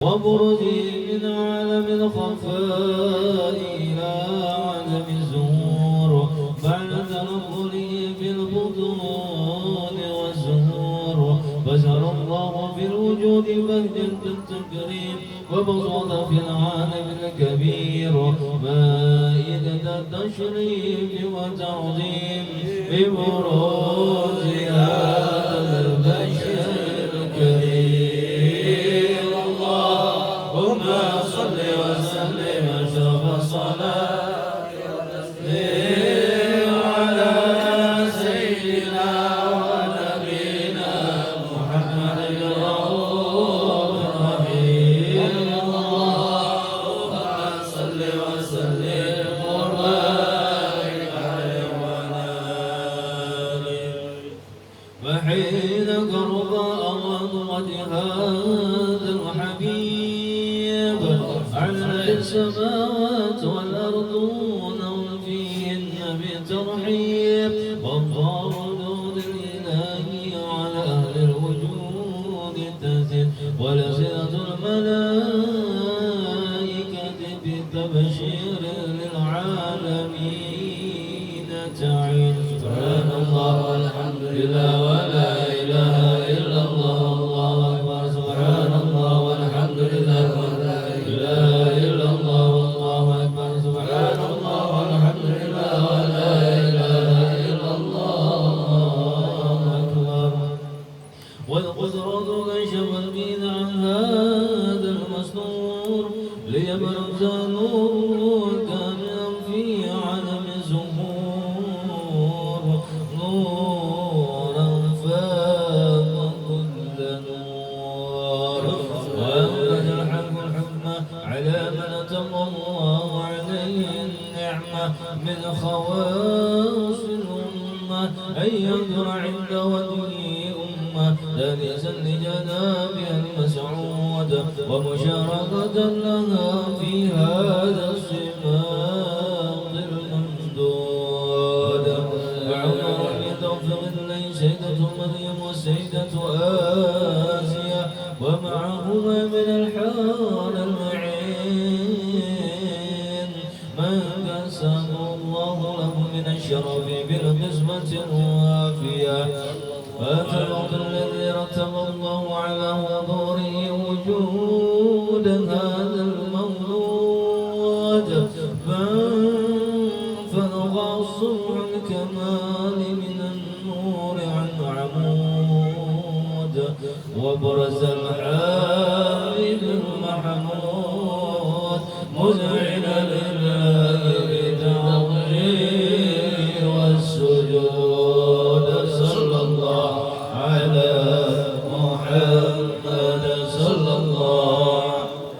وبرزه من عالم الخفاء إلى عالم الزهور بعد تنقله في البطون والزهور بشر الله في الوجود بهجة التكريم وبسط في العالم الكبير مائدة التشريف والتعظيم ببروز هذا البشر الكريم. اللهم صل وسلم أشرف الصلاة والتسليم على سيدنا ونبينا محمد الرؤوف الرحيم. اللهم صل وسلم وبارك عليه وعلى آله. وحين قرب الله هذا الحبيب على السماوات والأرضون فيهن بترحيب وانظار حدود الإلهي على أهل الوجود تزد ولسنة الملائكة بالتبشير للعالمين تعين. سبحان الله والحمد لله ولا إله إلا الله والله أكبر. سبحان الله والحمد لله ولا إله إلا الله والله أكبر. سبحان الله والحمد لله ولا إله إلا الله أكبر. والقدرة كشف البيد عن هذا المستور ليبرز نور كاملا في عالم الزهور نورا فاق كل نور وأنبت الحق الحكمة على من أتم الله عليه النعمة من خواص الأمة أن ينظر عند وجهه أمة دانسا لجنابها المسعود ومشاركة لها في هذا الصراط الممدود. وعمر بتوفيق الله سيدة مريم وسيدة آسيا ومعهما من الحار المعين من قسم الله له من الشرف بالقسمة الوافية. فات الوقت الذي رتب الله على حضوره وجود هذا المولود فانفلق الصبح الكمال من النور عن عمود وبرز الحامد المحمود مذعنا لله بالتعظيم والسجود. صلى الله على محمد صلى الله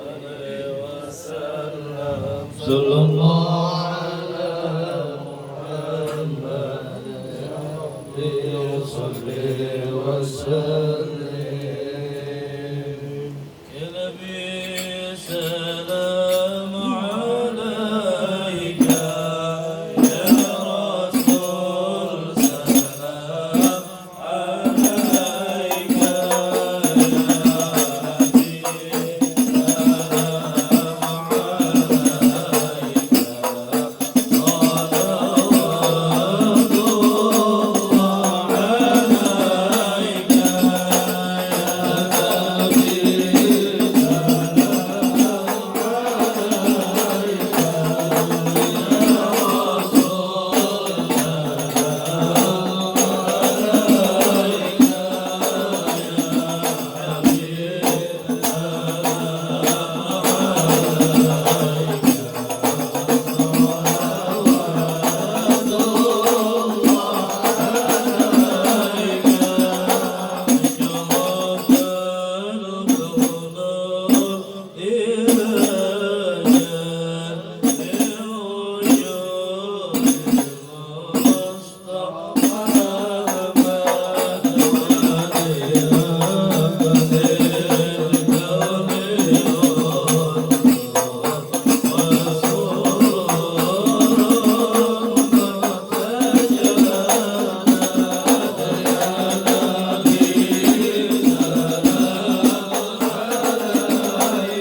عليه وسلم. صلى الله على محمد صل وسلم. يا نبي سلام عليك يا رسول سلام عليك يا حبيب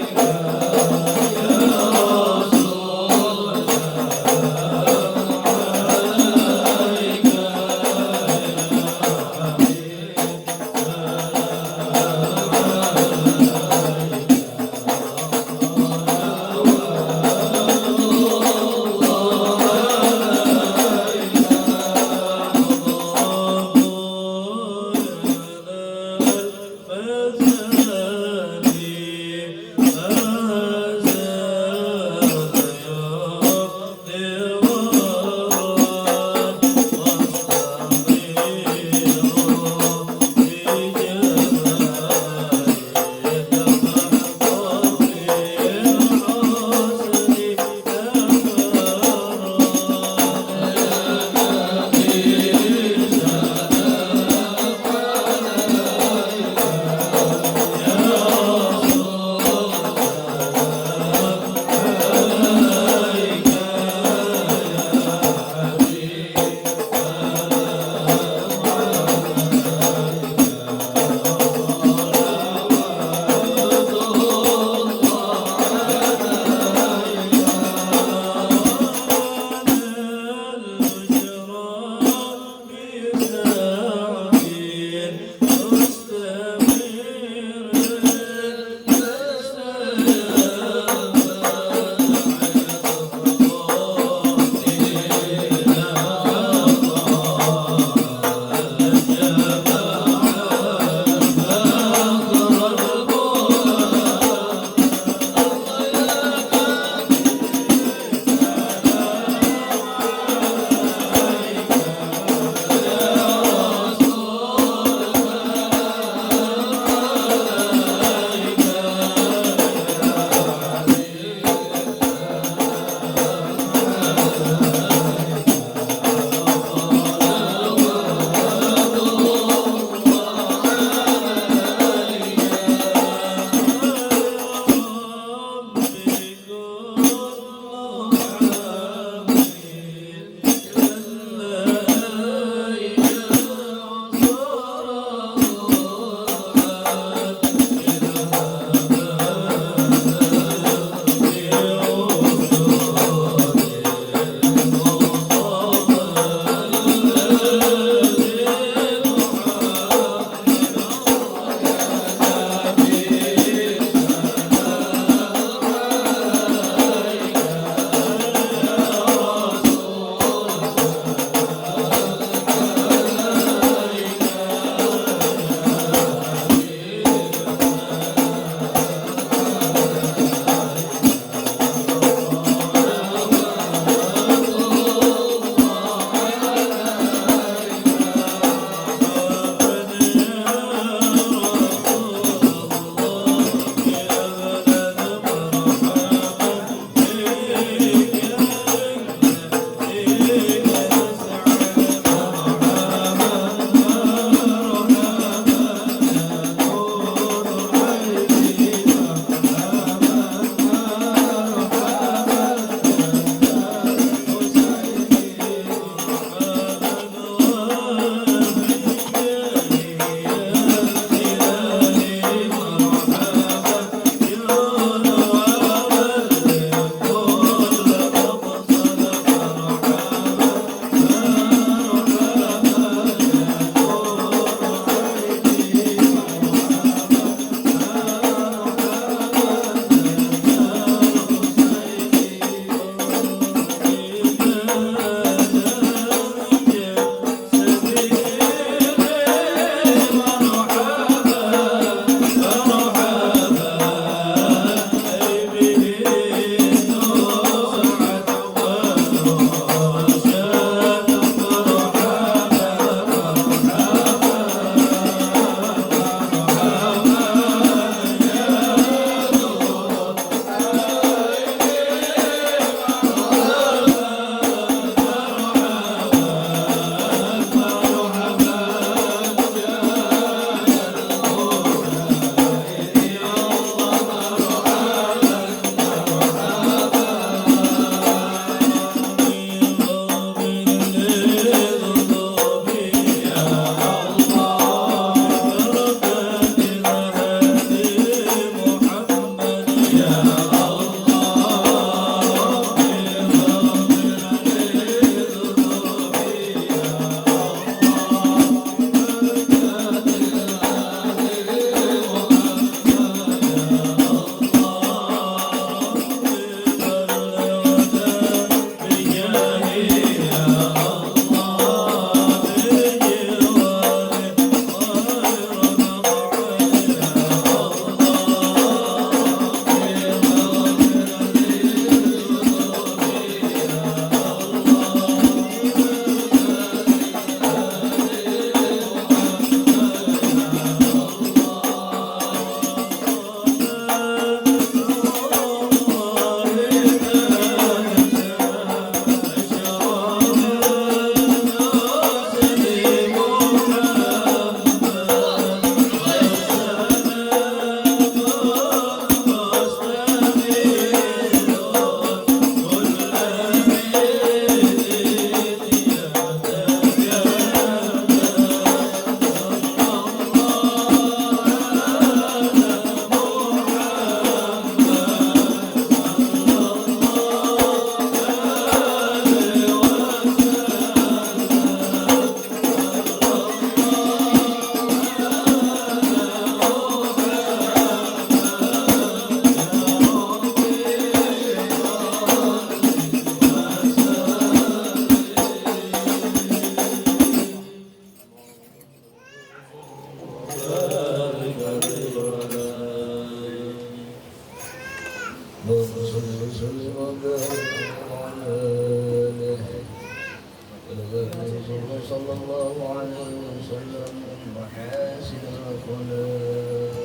صلى الله عليه وسلم محاسن الأخلاق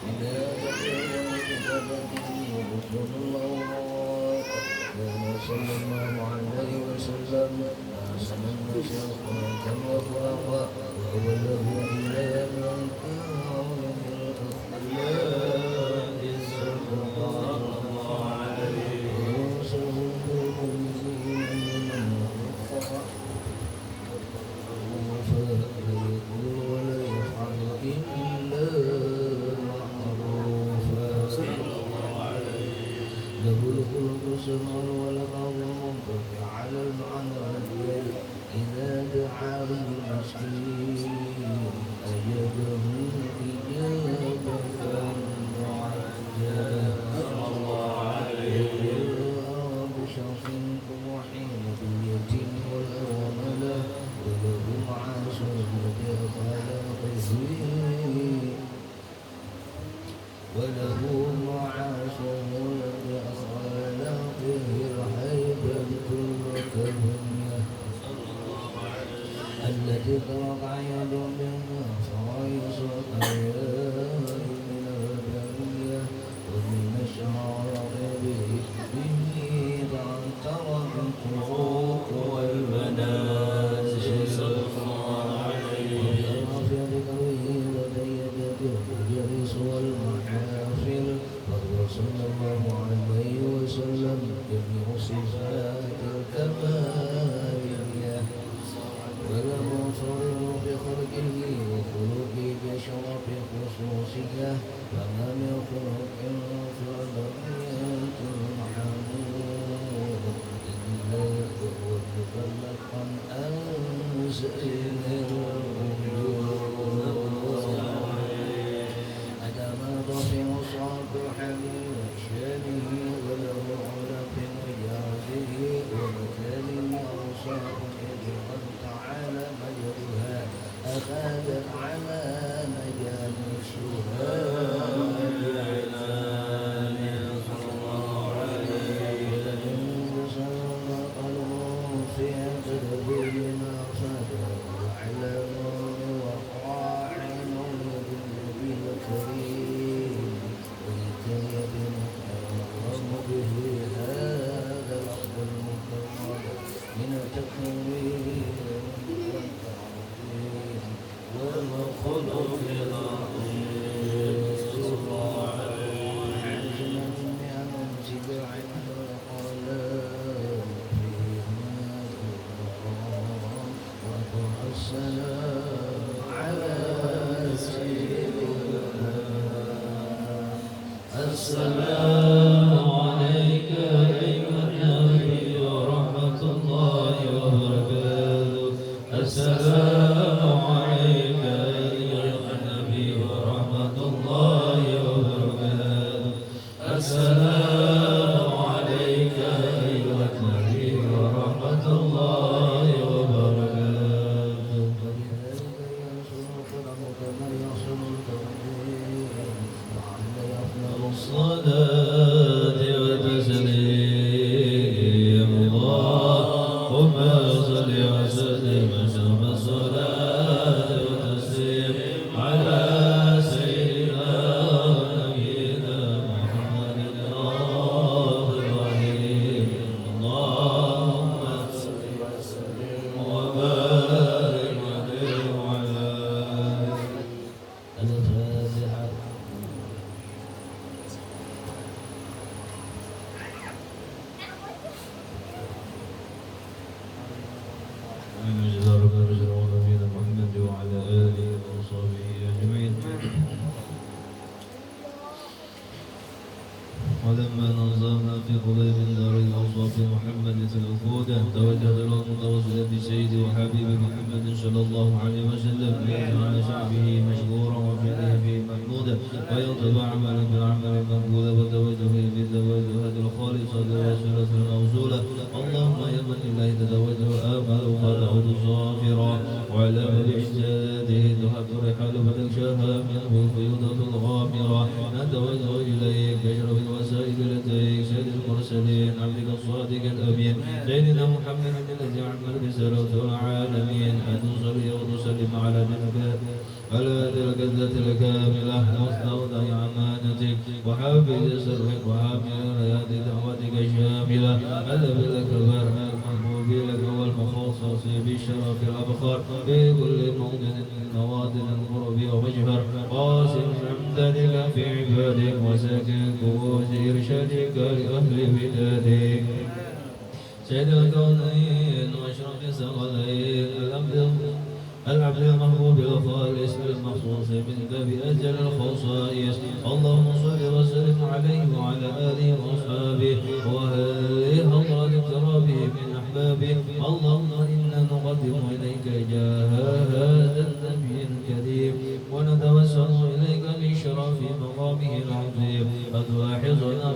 إذا ذكر كتابته رسول الله صلى الله عليه وسلم أحسن الناس أخلاقا وخلقا وهو الذي إلا من كان الأخلاق صلى الله عليه وسلم على المعنى إذا دعا المسكين أجابه إجابة معجلة بشرف وحين باليتيم والأرملة وله معاش خلقه وله معاش خلقه الهيبة الكرمية التي ترفع يد منها فرائص الأيام من البرية ومن الشعراء به تعترى بالطرق والمنازل صلى الله عليه وسلم الجليس والمحافل وهو صلى الله عليه وسلم جميع صفات الكمالية وله صور بخلقه وخلقه بشرف السلام عليك أيها النبي ورحمة الله وبركاته. السلام عليك أيها النبي ورحمة الله وبركاته. السلام عليك أيها النبي ورحمة الله وبركاته. الصلاة والتسليم اللهم صل وسلم وسلم الصلاة والتسليم على سيدنا ونبينا محمد الرحيم. اللهم صل وسلم وبارك عليه وعلى الفاتحة. آمين. جزاك الله خيرا ونبينا محمد وعلى آله وصحبه أجمعين. ولما نظرنا في قلوب دار الأوصاف محمد الوفود توجه إلى المتوسل بسيد وحبيب محمد صلى الله عليه وسلم ليجعل شعبه مشكورا وفعله به محمودا ويطبع عملا بالعمل المقبول وتوجه بالتوجهات الخالصة والوسيلة الموصولة. اللهم يا من إليه تتوجه آمال وتعود صافرا وعلم بإجاده تحب رحال فتكشاها منه الفيوضة الغامرة. نتوجه إليك بشرف الوسائل لديك سيد المرسلين عبدك الصادق الأمين سيدنا محمد الذي عمل رسالة العالمين أن تصلي وتسلم على نبيك على تلك الذات الكاملة واستودع أمانتك وحافظ سرك وحامل رايات دعوتك الشاملة هذا بذلك البرع المحبوب لك والمخصص بالشرف الأبخار في كل موطن من مواطن القرب ومجهر قاسم حمدك في عبادك وساكن كؤوس إرشادك لأهل بلادك سيد الكونين واشرف الثقلين العبد المحبوب الخالص المخصوص منك بأجل الخصائص. اللهم صل وسلم عليه وعلى آله وأصحابه وأهل حضرة اقترابه من أحبابه. اللهم إنا نقدم إليك جاه هذا النبي الكريم ونتوسل إليك بشرف مقامه العظيم أن تلاحظنا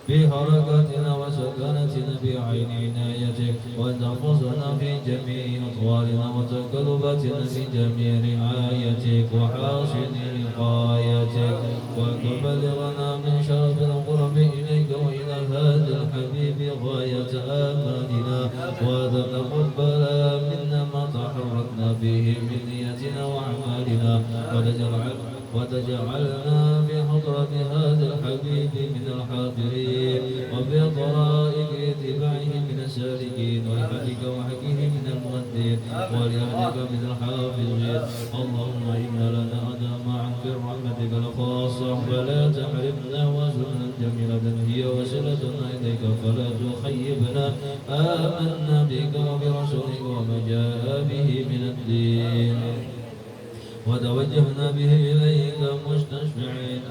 في حركاتنا وسكنتنا بعين عنايتك وأن تحفظنا في جميع أطوارنا وتقلباتنا في جميع رعايتك وحاصل وقايتك وأن تبلغنا من شرف القرب إليك وإلى هذا الحبيب غاية آمالنا وتتقبل منا ما تحركنا به من نيتنا وأعمالنا وتجعلنا في حضرة هذا الحبيب من الحاضرين وفي طرائق اتباعه من السالكين ولحدك وحكيه من المؤدين ولأهلك من الحافظين. اللهم إنا لنا أدماء في رحمتك الخاصة فلا تحرمنا وسنة جميلة هي وسيلتنا إليك فلا تخيبنا. آمنا بك وبرسولك وما جاء به من الدين وتوجهنا به إليك مستشفعين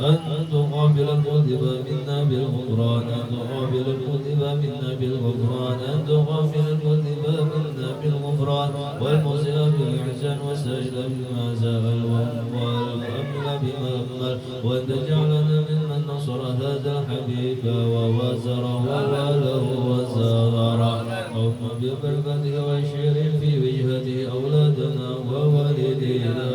أن تقابل المذنب منا بالغفران أن تقابل المذنب منا بالغفران أن تقابل المذنب منا بالغفران والمسيء بالإحسان والسائل بما سأل والمؤمل بما أمل وأن تجعلنا ممن نصر هذا الحبيب ووزره وواله وزاره. اللهم ببركته والشير في وجهته أولادنا ووالدينا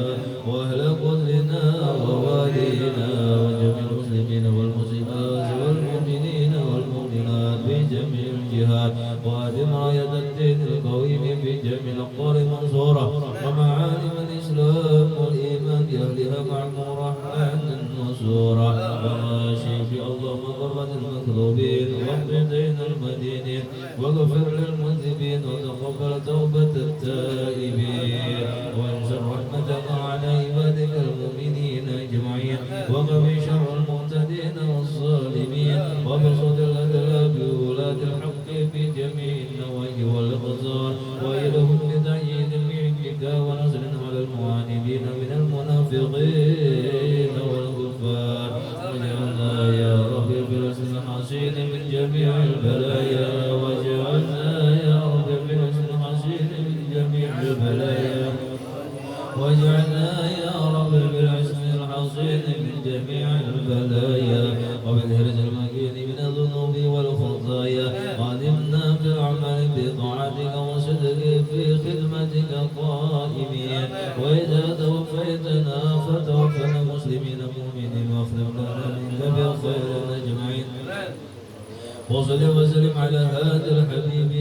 وأهل قدرنا ووالدينا وجميع المسلمين والمسلمات والمؤمنين والمؤمنات بجميع الجهات وأدم راية الدين القويم بجميع الأقطار منصورة ومعالم الإسلام والإيمان بأهلها معمورة عنا منصورة وماشي اللهم غربة المكذوبين واقض دين المدينين واغفر للمذنبين وتقبل توبة التائبين وانشر رحمتك على عبادك المؤمنين أجمعين وقضي شر المعتدين والظالمين وبسط الأدلاب بولاة الحق في جميع النواحي والأقطار وإلهم بتأييد بعندك ونصر على المعاندين من المنافقين والكفار من جميع البلايا وبالهرج المكين من الذنوب والخطايا وعلمنا بالعمل بطاعتك وصدق في خدمتك قائمين وإذا توفيتنا فتوفنا مسلمين مؤمنين واختم لنا منك بالخير أجمعين وصل وسلم على هذا الحبيب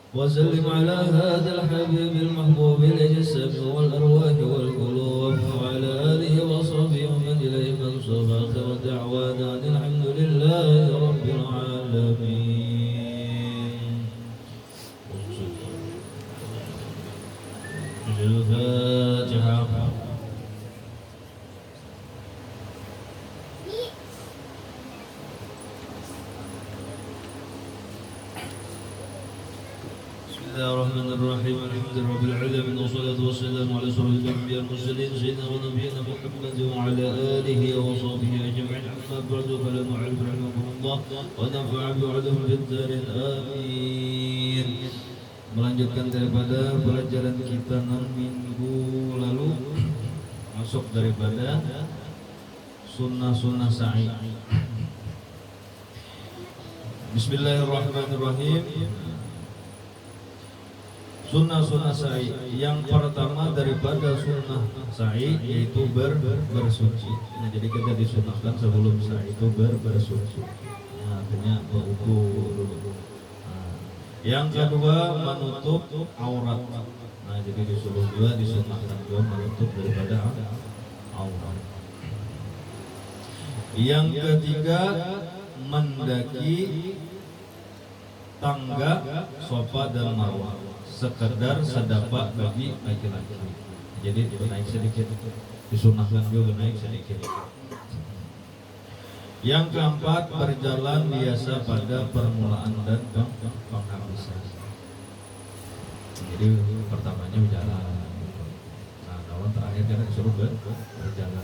وسلم على هذا الحبيب المحبوب للجسد والأرواح والقلوب وعلى آله وصحبه ومن إليه منصب آخر دعوانا أن الحمد لله رب العالمين. الفاتحة. بسم الله الرحمن الرحيم الحمد لله رب العالمين والصلاة والسلام على أشرف الأنبياء المرسلين سيدنا ونبينا محمد وعلى آله وصحبه أجمعين أما بعد فلا نعلم رحمكم الله ونفع بعلم في الدارين آمين. Melanjutkan daripada pelajaran kita 6 minggu lalu, masuk daripada sunnah-sunnah sa'i. Bismillahirrahmanirrahim. Sunnah-sunnah sa'i. Yang pertama daripada sunnah sa'i yaitu bersuci. Nah, jadi kita disunahkan sebelum sa'i itu bersuci. Nah, artinya berwudu dulu. Yang kedua menutup aurat. Nah, jadi disuruh juga disunahkan juga menutup daripada aurat. Yang ketiga mendaki tangga Safa dan Marwah sekedar sedapak bagi laki-laki. Jadi naik sedikit, disunahkan juga naik sedikit. Yang keempat berjalan biasa pada permulaan dan penghabisan. Jadi pertamanya berjalan. Nah, kawan terakhir kan disuruh berjalan.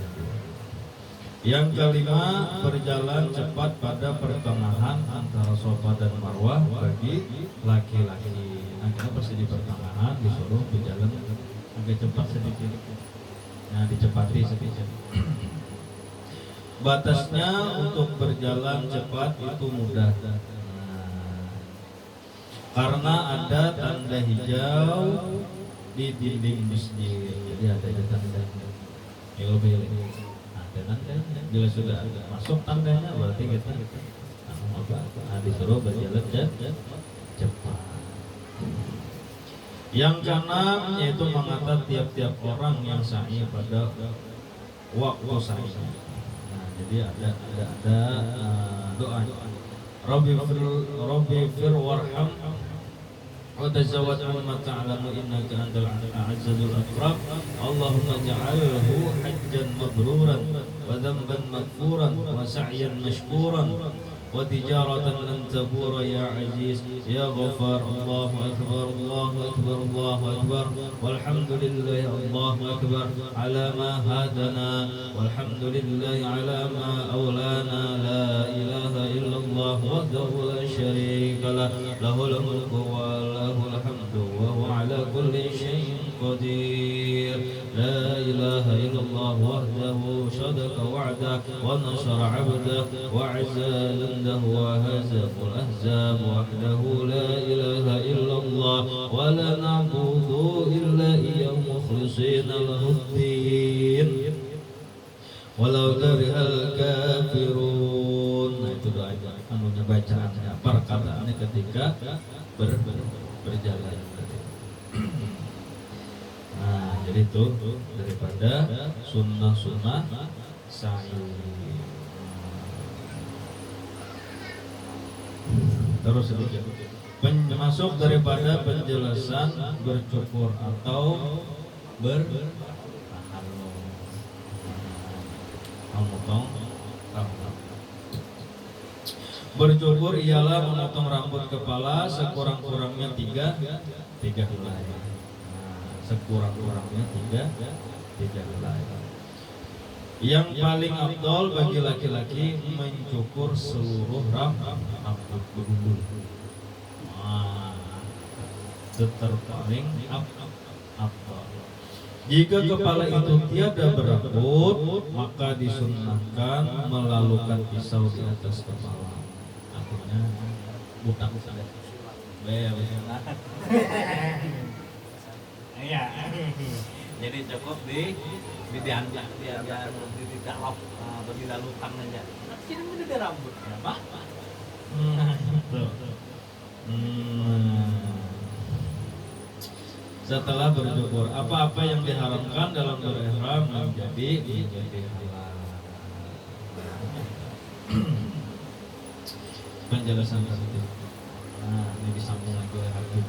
Yang kelima berjalan cepat pada pertengahan antara Safa dan Marwah bagi laki-laki. Nah, kita pasti di pertengahan disuruh berjalan agak cepat sedikit. Nah, dicepati sedikit. Batasnya untuk berjalan cepat itu mudah. Karena ada tanda hijau di dinding masjid. Jadi ada tanda hijau. Ada tandanya. Bila sudah masuk tandanya berarti kita disuruh berjalan cepat. Yang keenam yaitu mengatakan tiap-tiap orang yang sa'i pada waktu sa'i. Jadi ada doa. Rabbi fir warham wa tazawwad mimma ta'lamu innaka antal a'azzul akram. Allahumma ja'alhu hajjan mabruran wa dhanban maghfuran wa sa'yan mashkuran wa tijaratan lan tabura ya aziz ya ghafar. Allahu akbar Allahu akbar Allahu akbar walhamdulillah Allahu akbar ala ma hadana walhamdulillah ala ma awlana la ilaha illallah wahdahu la syarika lah lahul mulku wa lahul hamdu wa huwa ala kulli syai'in qadir la ilaha illallah wahdahu sadaqa wa'dah wa nasara 'abdah wa 'azza وهزم الأحزاب وحده لا إله إلا الله ولا نعبد إلا إياه مخلصين له الدين ولو كره الكافرون. Nah, itu doa anunya bacaannya perkataannya ketika berjalan. Nah, jadi itu daripada sunnah-sunnah sa'i. Terus sedikit masuk daripada penjelasan bercukur atau bercukur ialah memotong rambut kepala sekurang-kurangnya tiga helai. Sekurang-kurangnya tiga helai. Yang paling afdal bagi laki-laki mencukur seluruh rambut bergundul. Itu terpaling afdal. Jika kepala itu tiada berambut, maka disunnahkan melalukan pisau di atas kepala. Akhirnya butak sudah. Iya. Jadi cukup di dianjak di dialog atau dilalukan aja. Sini udah ada rambutnya, Pak. Setelah bersyukur, apa-apa yang diharamkan dalam berihram menjadi halal. Penjelasan tadi. Nah, ini disambung lagi oleh Habib.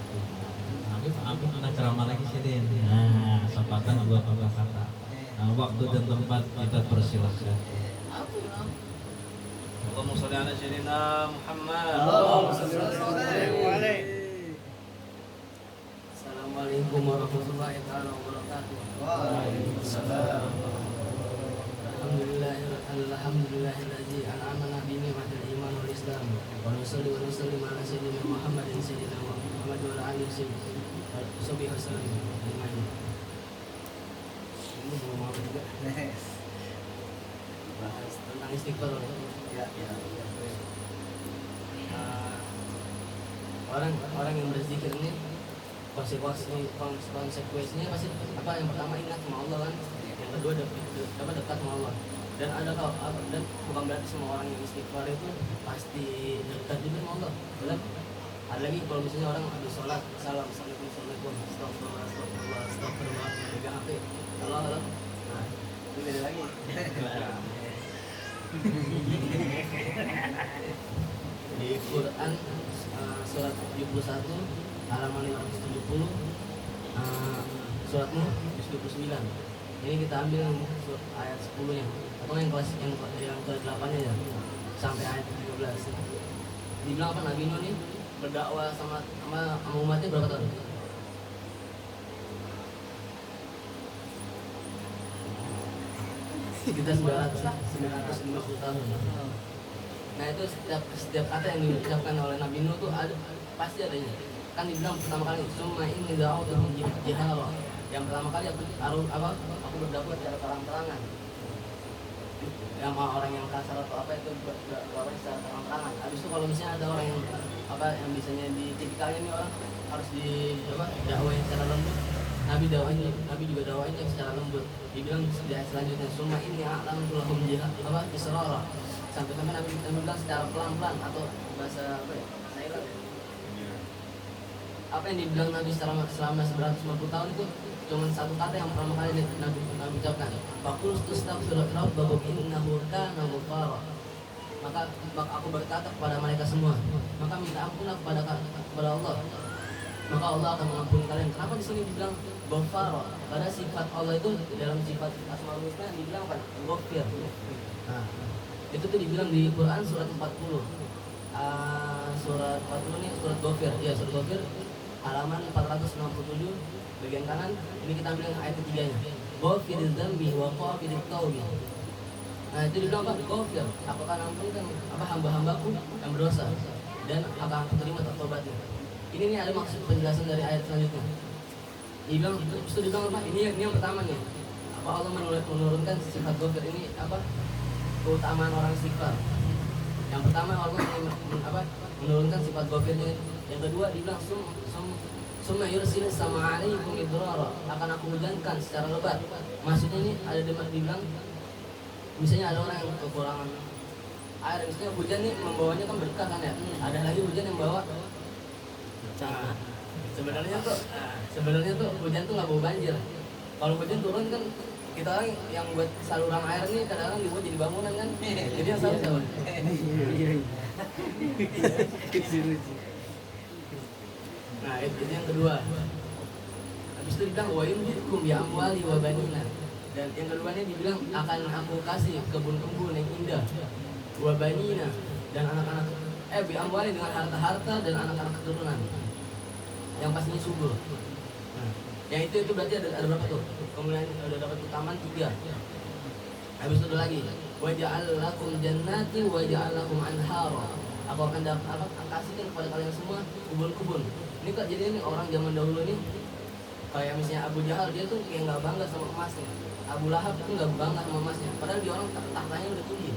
Habib pernah ceramah lagi sih Den. Nah, kesempatan dua kata. Nah, waktu dan tempat kita persilahkan. Allahumma sholli ala sayyidina Muhammad. Assalamualaikum warahmatullahi wabarakatuh. Waalaikumsalam. Alhamdulillahilladzi an'amana bi ni'matil iman wal islam. Wa nusalli wa nusallim ala sayyidina Muhammadin sayyidina Muhammad wa ala alihi wasallam. Ini mau mau juga bahas tentang istighfar. Ya. Orang yang berzikir ini konsekuensinya pasti apa, yang pertama ingat sama Allah kan, yang kedua dekat sama Allah, dan dan bukan berarti semua orang yang istighfar itu pasti dekat juga sama Allah. Belum ada lagi kalau misalnya orang habis sholat salam assalamualaikum astagfirullah pegang HP Allah, nah itu beda lagi. Di Quran surat 71 halaman 570, surat Nuh 29. Ini kita ambil ayat 10-nya atau yang ke-8 nya ya, sampai ayat 13. Dibilang apa, Nabi Nuh ini berdakwah sama umatnya berapa tahun? Kita 950 tahun. Nah itu setiap kata yang diucapkan oleh Nabi Nuh tuh pasti adanya. Kan dibilang pertama kali summa inni da'awtuhum jihara. Yang pertama kali aku berdakwah secara terang-terangan. Yang orang yang kasar atau apa itu berdakwah secara terang-terangan. Habis itu kalau misalnya ada orang yang yang misalnya di tipikalnya ini orang harus dakwahin secara lembut. Nabi juga dakwahinnya secara lembut. Dibilang di ayat selanjutnya summa inni a'lamtu lahum israra. Sampai Nabi bilang secara pelan-pelan atau bahasa apa yang dibilang Nabi selama 950 tahun itu cuma satu kata yang pertama kali Nabi ucapkan. Faqul astaghfiru rabbakum innahu kana ghaffara. Maka aku berkata kepada mereka semua, maka minta ampunlah kepada Allah. Maka Allah akan mengampuni kalian. Kenapa di sini dibilang Ghaffara? Karena sifat Allah itu dalam sifat Asmaul Husna dibilang apa? Ghafir. Nah, itu tuh dibilang di Quran surat 40. Surat 40 ini surat Ghafir. Ya, surat Ghafir halaman 467 bagian kanan. Ini kita ambil ayat ketiganya. Ghafiriz dzambi wa qabilut taubi. Nah, itu dibilang apa? Ghafir. Aku akan ampunkan hamba-hambaku yang berdosa dan akan aku terima taubatnya. Ini ada maksud penjelasan dari ayat selanjutnya. Dibilang itu dibilang apa? Ini yang pertama nih. Apa Allah menurunkan sifat Ghafir ini keutamaan orang istighfar. Yang pertama Allah menurunkan sifat Ghafirnya. Yang kedua dibilang summa yursil sama alaikum idrara, akan aku hujankan secara lebat. Maksudnya ini ada dibilang misalnya ada orang yang kekurangan air, misalnya hujan nih membawanya kan berkah kan ya. Ada lagi hujan yang bawa sebenarnya tuh hujan tuh nggak bawa banjir. Kalau hujan turun kan kita orang yang buat saluran air nih kadang-kadang dibuat jadi bangunan kan. Jadi yang salah siapa? Nah itu yang kedua. Habis itu dibilang wa yumditkum bi amwali wa banina. Dan yang keduanya dibilang akan aku kasih kebun-kebun yang indah, wa banina, dan anak-anak bi amwali dengan harta-harta dan anak-anak keturunan yang pastinya subur. Nah, yang itu berarti ada berapa tuh? Kemudian udah dapat keutamaan 3. Habis itu lagi wa ja'al lakum jannati wa ja'al lakum anhara. Aku akan kasihkan kepada kalian semua kebun-kebun. Ini kok jadi ini orang zaman dahulu ini Kayak misalnya Abu Jahal, dia tuh kayak nggak bangga sama emasnya. Abu Lahab tuh nggak bangga sama emasnya, padahal dia orang tahtanya udah tinggi.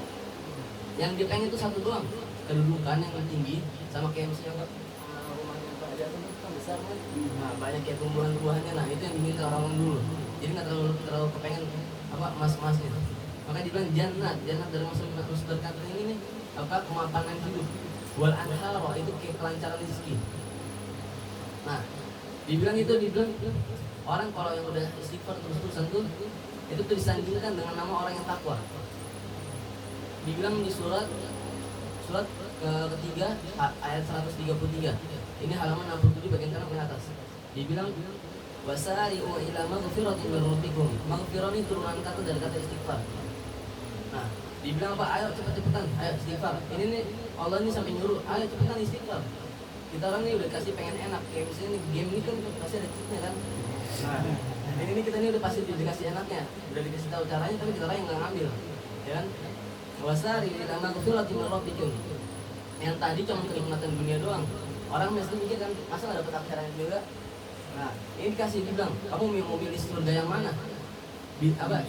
Yang dia pengen tuh satu doang, kedudukan yang tinggi, sama kayak misalnya rumahnya Pak Haji Hasan kan besar kan, nah banyak kayak tumbuhan-tumbuhannya, nah itu yang diminta orang dulu. Jadi nggak terlalu kepengen apa emas-emasnya. Makanya dibilang jannat dari maksud dari kata ini nih apa kemapanan hidup. Wal anharo itu kayak kelancaran rezeki. Nah, dibilang orang kalau yang udah istighfar terus-terusan tuh itu tuh disandingkan dengan nama orang yang takwa. Dibilang di surat ketiga ayat 133. Ini halaman 67 bagian kanan ke atas. Dibilang wasari'u ila maghfiratin min rabbikum. Maghfirah ini turunan kata dari kata istighfar. Nah, dibilang apa? Ayo cepet-cepetan, ayo istighfar. Ini nih Allah ini sampai nyuruh, ayo cepetan istighfar. Kita orang ini udah kasih pengen enak, kayak misalnya nih, game ini kan pasti ada cheatnya kan. Nah, ini kita ini udah pasti dikasih enaknya, udah dikasih tahu caranya, tapi kita orang yang nggak ngambil, ya kan? Wasari ila maghfiratin min rabbikum. Yang tadi cuma kenikmatan dunia doang. Orang mesti mikir kan, masa nggak dapat akhiratnya juga? Nah, ini dikasih dibilang, kamu mau milih surga yang mana?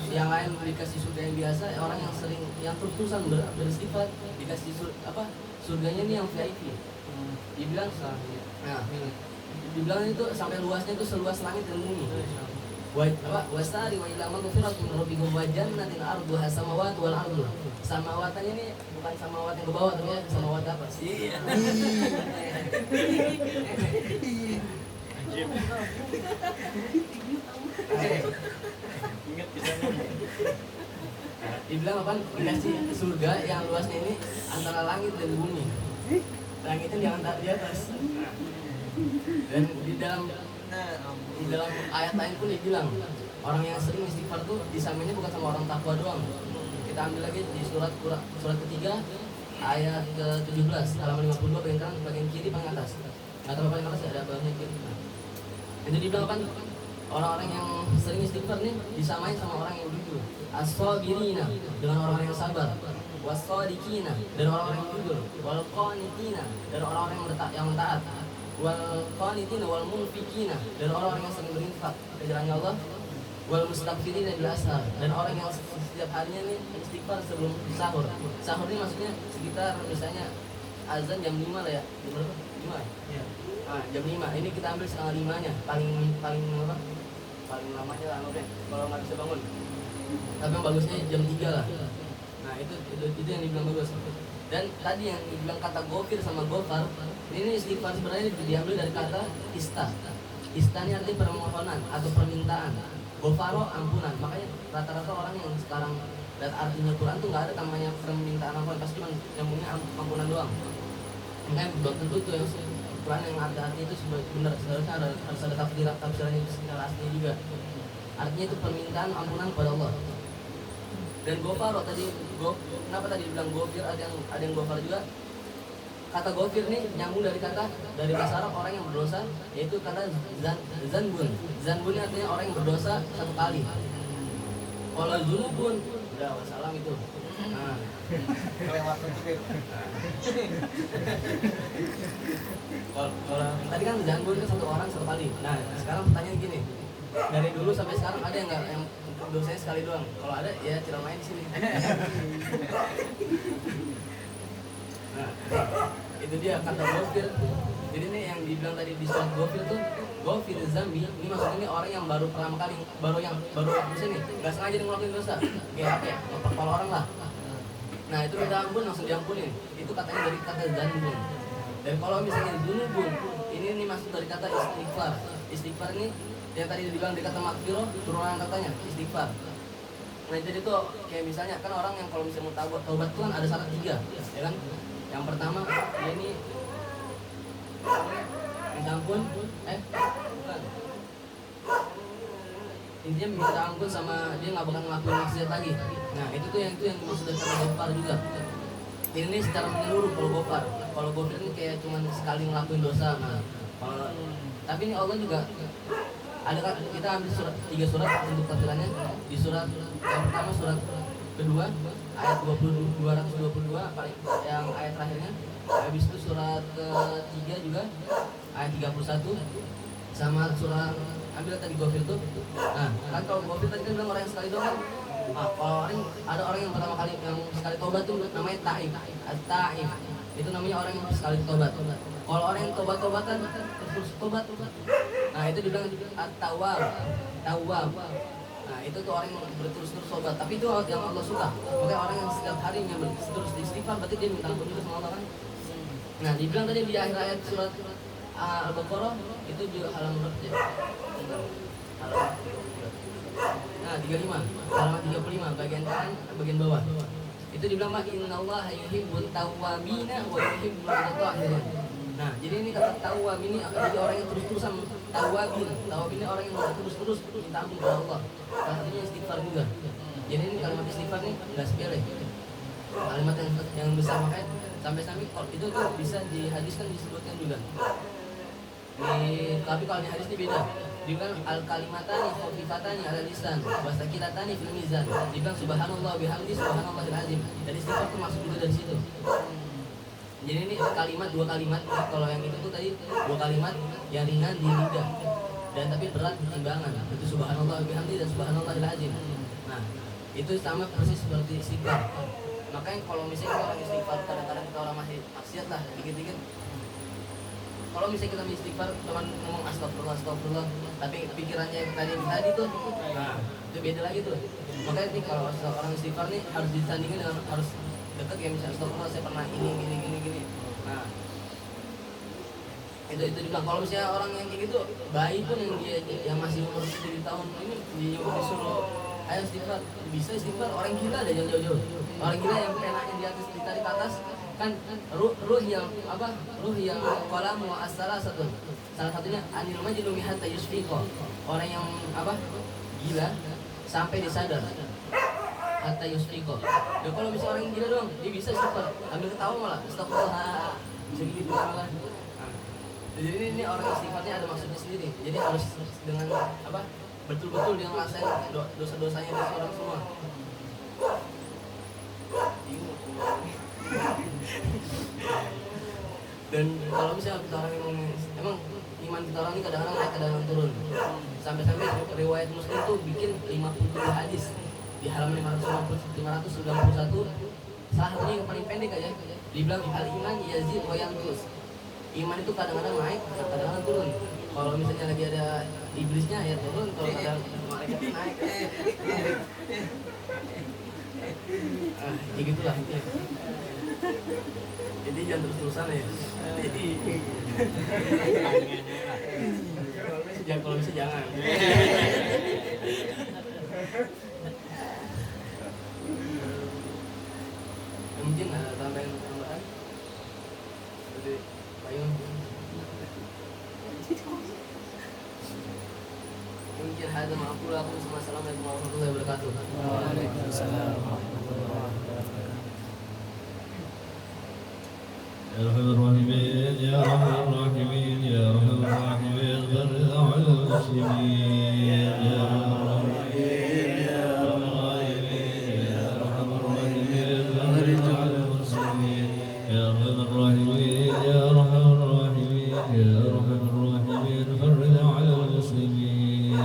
Yang lain dikasih surga yang biasa, orang yang sering yang terus-terusan beristighfar dikasih surganya ini yang VIP. Dibilang dibilang itu sampai luasnya itu seluas langit dan bumi. Wasari wa ila maghfiratin min rabbikum wa jannatin arduha samawati wal ardu. Samawatannya ini bukan samawat yang ke bawah tapi ya samawat apa sih? Ingat bisa ngomong. Dibilang apa? Dikasih surga yang luasnya ini antara langit dan bumi. Langitnya di atas. Dan di dalam ayat lain pun dibilang orang yang sering istighfar tuh disamainnya bukan sama orang takwa doang. Kita ambil lagi di surat ketiga ayat ke-17 halaman 52 bagian kanan bagian kiri paling atas. Atau paling atas ada bagian kiri. Itu dibilang kan orang-orang yang sering istighfar nih disamain sama orang yang jujur. As-sabirina dengan orang-orang yang sabar. Was-sadiqina dan orang-orang yang jujur. Wal qanitina dan orang-orang yang taat. Wal qanitina wal munfikina dan orang-orang yang sering berinfak ke jalannya Allah. Wal mustaghfirina bil ashar dan orang yang setiap harinya nih istighfar sebelum sahur. Sahur ini maksudnya sekitar misalnya azan jam 5 lah ya. Jam berapa? 5 ya. Nah, jam 5. Ini kita ambil setengah 5-nya. Paling apa? Paling lamanya lah oke. Kalau nggak bisa bangun. Tapi yang bagusnya jam 3 lah. Nah, itu yang dibilang bagus. Dan tadi yang dibilang kata gofir sama gofar, ini istighfar sebenarnya diambil dari kata ista. Ista ini artinya permohonan atau permintaan. Gofaro ampunan. Makanya rata-rata orang yang sekarang dan artinya Quran tuh nggak ada namanya permintaan ampunan, pasti cuma nyambungnya ampunan doang. Makanya belum tentu tuh yang Quran yang arti itu benar, seharusnya harus ada tafsirannya secara asli juga. Artinya itu permintaan ampunan kepada Allah. Dan gofaro tadi, kenapa tadi dibilang gofir, ada yang gofar juga. Kata gofir nih nyambung dari bahasa Arab orang yang berdosa, yaitu kata zanbun. Zanbun ini artinya orang yang berdosa satu kali. Kalau zunubun, udah wassalam itu. Nah, kalau tadi kan zanbun itu satu orang satu kali. Nah, sekarang pertanyaan gini, dari dulu sampai sekarang ada yang nggak yang dosanya sekali doang? Kalau ada ya ceramahnya di sini. Nah, itu dia kata gofir. Jadi ini yang dibilang tadi di surat gofir tuh gofir zambi. Ini maksudnya ini orang yang baru pertama kali baru misalnya nih nggak sengaja ngelakuin dosa kayak apa ya, kalau orang lah. Nah itu minta ampun langsung diampunin. Itu katanya dari kata zanbun. Dan kalau misalnya zunubun, ini masuk dari kata istighfar. Istighfar ini yang tadi dibilang di kata makfiro, turunan katanya istighfar. Nah jadi tuh kayak misalnya kan orang yang kalau misalnya mau taubat tuh kan ada syarat 3, ya kan? Yang pertama dia ini minta ampun, bukan. Intinya minta ampun sama dia nggak bakal ngelakuin maksiat lagi. Nah itu yang dimaksud dari kata gofar juga. Ini secara menyeluruh kalau gofar. Kalau gofar ini kayak cuma sekali ngelakuin dosa. Nah tapi ini Allah juga ada kan, kita ambil 3 surat untuk tafsirannya. Di surat yang pertama, surat kedua ayat 222 paling yang ayat terakhirnya. Habis itu surat ketiga juga ayat 31 sama surat ambil tadi gofir tuh. Nah, kan kalau gofir tadi kan bilang orang yang sekali doang kan. Nah, kalau ada orang yang pertama kali yang sekali tobat tuh namanya taib. At-taib. Itu namanya orang yang sekali tobat. Kalau orang yang tobat-tobatan terus tobat. Nah, itu dibilang at-tawwab. Tawwab. Nah, itu tuh orang yang berterus-terus tobat. Tapi itu yang Allah suka. Makanya orang yang setiap harinya terus istighfar berarti dia minta ampun juga sama Allah kan. Nah, dibilang tadi di akhir ayat surat Al-Baqarah itu juga halaman berapa ya? Halaman. Nah, 35. Halaman 35 bagian kanan, bagian bawah. Itu dibilang mah innallaha yuhibbut tawwabina wa yuhibbul mutatahhirin. Nah, jadi ini kata tawwab ini akan jadi orang yang terus-terusan tawwabin. Tawwab ini orang yang terus-terus minta ampun kepada Allah. Salah satunya istighfar juga. Jadi ini kalimat istighfar nih enggak sepele. Kalimat yang besar makanya sampai-sampai itu tuh bisa dihadiskan disebutkan juga. Tapi kalau di hadis ini beda. Dibilang al-kalimatani khafifatani ala lisan wa sakilatani fil mizan. Dibilang subhanallah bihamdi subhanallahil azim. Jadi istighfar itu masuk juga dari situ. Jadi ini dua kalimat. Kalau yang itu tuh tadi dua kalimat yang ringan di lidah dan tapi berat di timbangan. Itu subhanallah bihamdi dan subhanallahil azim. Nah, itu sama persis seperti istighfar. Makanya kalau misalnya orang istighfar kadang-kadang kita orang masih maksiat lah dikit-dikit. Kalau misalnya kita istighfar cuma ngomong astagfirullah, tapi pikirannya yang tadi tuh, nah itu beda lagi tuh. Makanya nih kalau orang istighfar nih harus disandingin dengan harus dekat kayak misalnya astagfirullah saya pernah gini. Nah itu dibilang kalau misalnya orang yang kayak gitu bayi pun yang dia yang masih umur 7 tahun ini disuruh ayo istighfar, bisa istighfar. Orang gila ada jauh-jauh. Orang gila yang penaknya di atas ditarik ke atas kan ruh yang qalam wa salah satunya anil majnun hatta yusfiqa. Orang yang gila sampai disadar hatta yusfiqa. Ya kalau misalnya orang yang gila doang dia bisa istighfar ambil ketawa malah astagfirullah bisa gitu malah. Jadi ini orang istighfarnya ada maksudnya sendiri. Jadi harus dengan betul-betul dia ngerasain dosa-dosanya dari orang semua. Dan kalau misalnya kita orang emang iman kita orang ini kadang-kadang naik kadang-kadang turun. Sampai-sampai riwayat Muslim tuh bikin 57 hadis di halaman 591. Salah satunya yang paling pendek aja dibilang al-iman yazid wa yanqus. Iman itu kadang-kadang naik, kadang-kadang turun. Kalau misalnya lagi ada iblisnya ya turun, kalau ada malaikat naik. Ya gitulah. Jadi jangan terus-terusan ya. Jangan kalau bisa jangan. Mungkin ada tambahan. Jadi payung. Mungkin ada ma'akulakum. Assalamualaikum warahmatullahi wabarakatuh. Waalaikumsalam warahmatullahi wabarakatuh. يا أرحم الراحمين يا أرحم الراحمين يا أرحم الراحمين فرج على المسلمين يا أرحم الراحمين يا أرحم الراحمين يا أرحم الراحمين فرج على المسلمين يا أرحم الراحمين يا أرحم الراحمين يا أرحم الراحمين فرج على المسلمين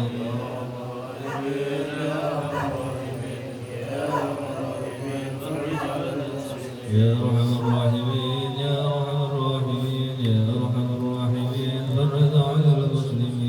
يا أرحم الراحمين يا أرحم الراحمين يا أرحم الراحمين فرج على المسلمين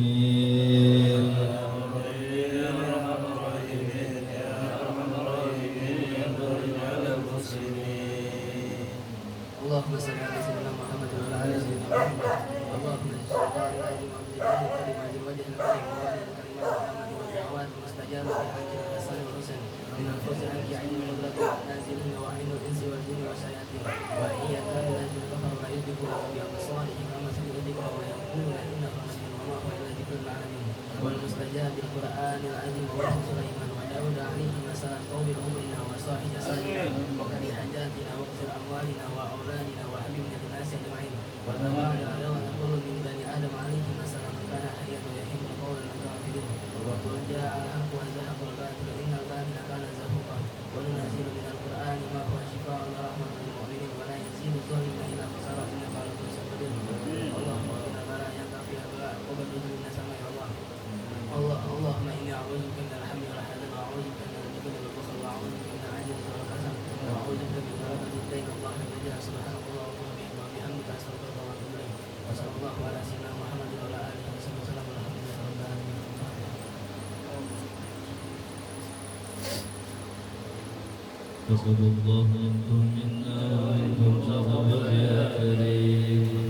اللهم صل على سيدنا محمد وعلى آل سيدنا محمد. اللهم الشيطان الرجيم كلمات الوجه الكريم ووجه الكريم محمد والدعوات المستجابة بحج الحسن والحسن من الفوز عنك علم القدرة والنازلين وعين الإنس والجن والشياطين وهي كاملة الكفر لا يدرك بأبصارهم كما سيدرك ويقولون إنه مجنون وما هو إلا ذكر العالمين والمستجاب بالقرآن العظيم ووحي سليمان وداود عليهما السلام طول عمرنا وصاحب سالنا وقد حاجاتنا واغفر أموالنا وأولادنا وحبيبنا للناس أجمعين وتبارك على كل من بني آدم عليهما السلام كان حيا ويحب قولا الكافرين وقل جاء الحق وزهق الباطل إن الباطل كان زهوقا وننزل من القرآن ما هو شفاء ورحمة للمؤمنين ولا يزيد الظالمين إلا خسارة إنك على كل شيء قدير اللهم اغفر بلاياك في أبلاء وبلغ منا سمع الله وأعوذ بك من الهم والحزن وأعوذ بك من الجبن والبخل وأعوذ بك من العجز والكسل وأعوذ بك من غلبة الدين الله الذي سبحانك اللهم وبحمدك أستغفرك وأتوب إليك وصلى الله على سيدنا محمد وعلى آله وصحبه وسلم والحمد لله رب العالمين. تقبل الله منكم منا ومنكم شر يا كريم.